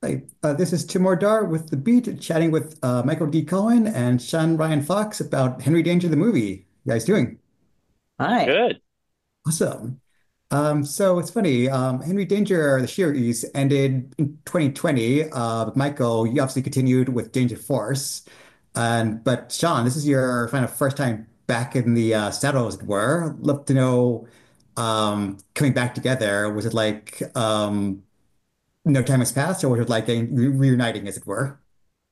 Hi, this is Tim Dar with The Beat, chatting with Michael D. Cohen and Sean Ryan Fox about Henry Danger the movie. You guys doing? Hi. Good. Awesome. So it's funny, Henry Danger, the series, ended in 2020. Michael, you obviously continued with Danger Force. But Sean, this is your kind of first time back in the saddle, as it were. Love to know, coming back together, was it like no time has passed, or was it like reuniting, as it were?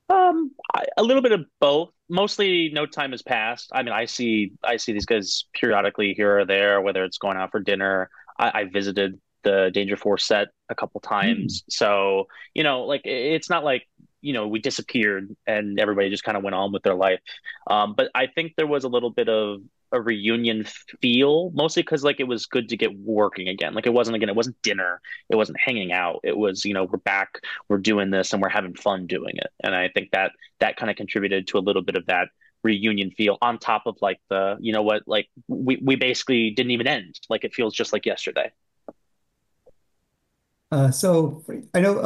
A little bit of both. Mostly, no time has passed. I mean, I see these guys periodically here or there, whether it's going out for dinner. I visited the Danger Force set a couple times, so like it's not like we disappeared and everybody just kind of went on with their life. But I think there was a little bit of a reunion feel, mostly because like it was good to get working again. Like it wasn't dinner, it wasn't hanging out. It was we're back, we're doing this, and we're having fun doing it. And I think that kind of contributed to a little bit of that reunion feel on top of like the what, like we basically didn't even end. Like it feels just like yesterday. So I know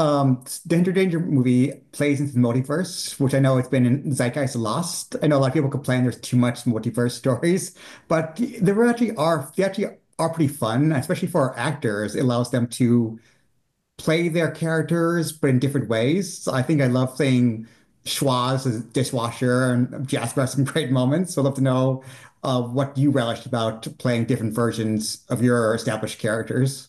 the Enter Danger movie plays into the multiverse, which I know it's been in zeitgeist lost. I know a lot of people complain there's too much multiverse stories, but they actually are pretty fun, especially for our actors. It allows them to play their characters, but in different ways. So I think I love playing Schwoz as a dishwasher, and Jasper has some great moments. So I'd love to know what you relished about playing different versions of your established characters.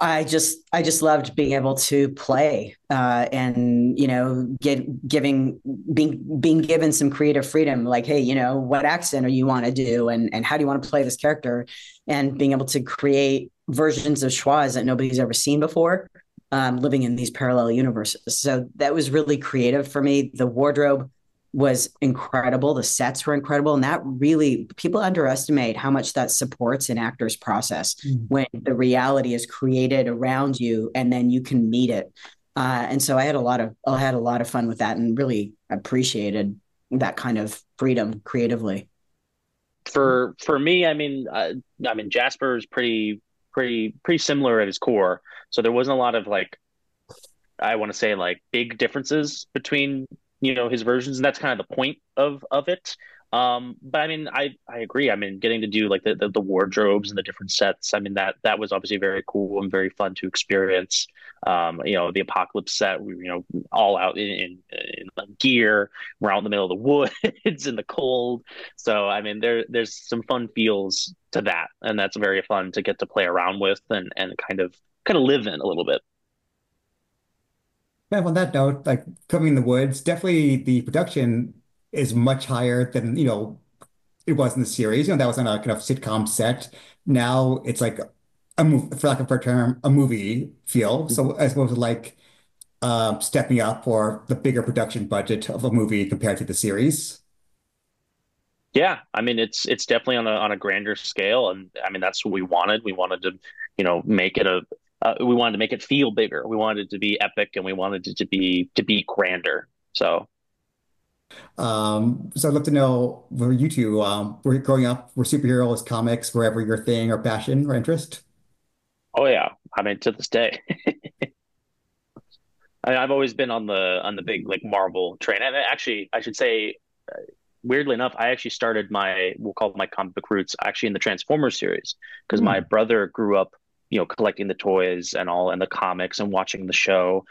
I just loved being able to play and being given some creative freedom, like, hey, what accent do you want to do, and how do you want to play this character, and being able to create versions of Schwoz that nobody's ever seen before, living in these parallel universes. So that was really creative for me. The wardrobe was incredible. The sets were incredible. And that really, people underestimate how much that supports an actor's process Mm. when the reality is created around you and then you can meet it. And so I had a lot of fun with that and really appreciated that kind of freedom creatively. For me, I mean Jasper is pretty similar at his core. So there wasn't a lot of like, I want to say, like big differences between his versions, and that's kind of the point of it. But I mean, I agree. I mean, getting to do like the wardrobes and the different sets. I mean, that was obviously very cool and very fun to experience. The apocalypse set, we all out in gear. We're out in the middle of the woods in the cold. So I mean, there's some fun feels to that, and that's very fun to get to play around with and kind of live in a little bit. Kind of on that note, like Coming in the Woods, definitely the production is much higher than, it was in the series. That was on a kind of sitcom set. Now it's like a movie, for lack of a better term, a movie feel. So as opposed to like stepping up for the bigger production budget of a movie compared to the series. Yeah, I mean it's definitely on a grander scale, and I mean that's what we wanted. We wanted to, make it we wanted to make it feel bigger. We wanted it to be epic, and we wanted it to be grander. So, So I'd love to know where you two were growing up, were superheroes, comics, wherever your thing or passion or interest? oh yeah, I mean to this day, I've always been on the big like Marvel train, and actually, I should say, weirdly enough, I actually started my we'll call it my comic book roots actually in the Transformers series because my Hmm. brother grew up, collecting the toys and all and the comics and watching the show.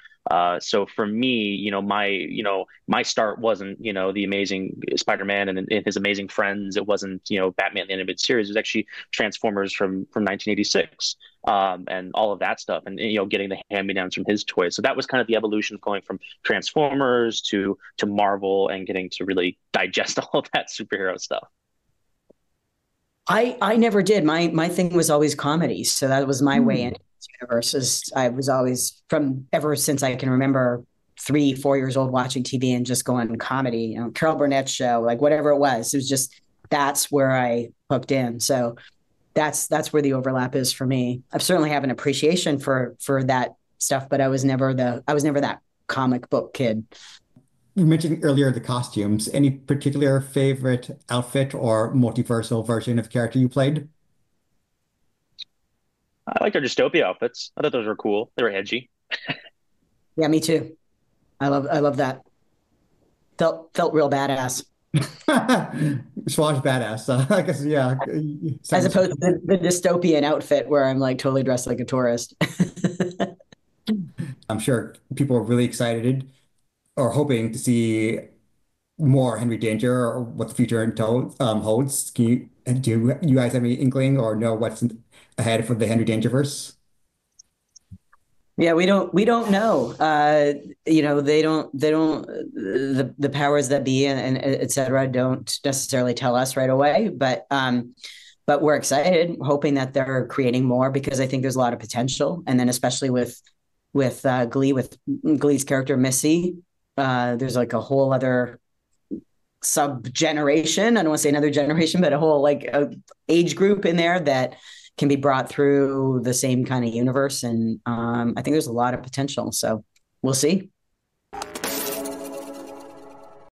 So for me, my start wasn't, the Amazing Spider-Man and his Amazing Friends. It wasn't, Batman the animated series. It was actually Transformers from 1986, and all of that stuff, and getting the hand-me-downs from his toys. So that was kind of the evolution of going from Transformers to Marvel and getting to really digest all of that superhero stuff. I never did. My thing was always comedy, so that was my way Hmm. into this universe. I was always from ever since I can remember 3, 4 years old watching TV and just going comedy. Carol Burnett's show, like whatever it was. It was just that's where I hooked in. So that's where the overlap is for me. I certainly have an appreciation for that stuff, but I was never that comic book kid. You mentioned earlier the costumes. Any particular favorite outfit or multiversal version of character you played? I liked our dystopia outfits. I thought those were cool. They were edgy. Yeah, me too. I love that. Felt real badass. Schwoz badass. I guess, yeah. As Sounds. opposed to the dystopian outfit where I'm like totally dressed like a tourist. I'm sure people are really excited or hoping to see more Henry Danger or what the future holds. Do you guys have any inkling or know what's ahead for the Henry Dangerverse? Yeah, we don't know. They don't the powers that be and et cetera don't necessarily tell us right away, but we're excited, hoping that they're creating more because I think there's a lot of potential. And then especially with Glee's character Missy, there's like a whole other sub generation. I don't want to say another generation, but a whole like age group in there that can be brought through the same kind of universe. And I think there's a lot of potential. So we'll see.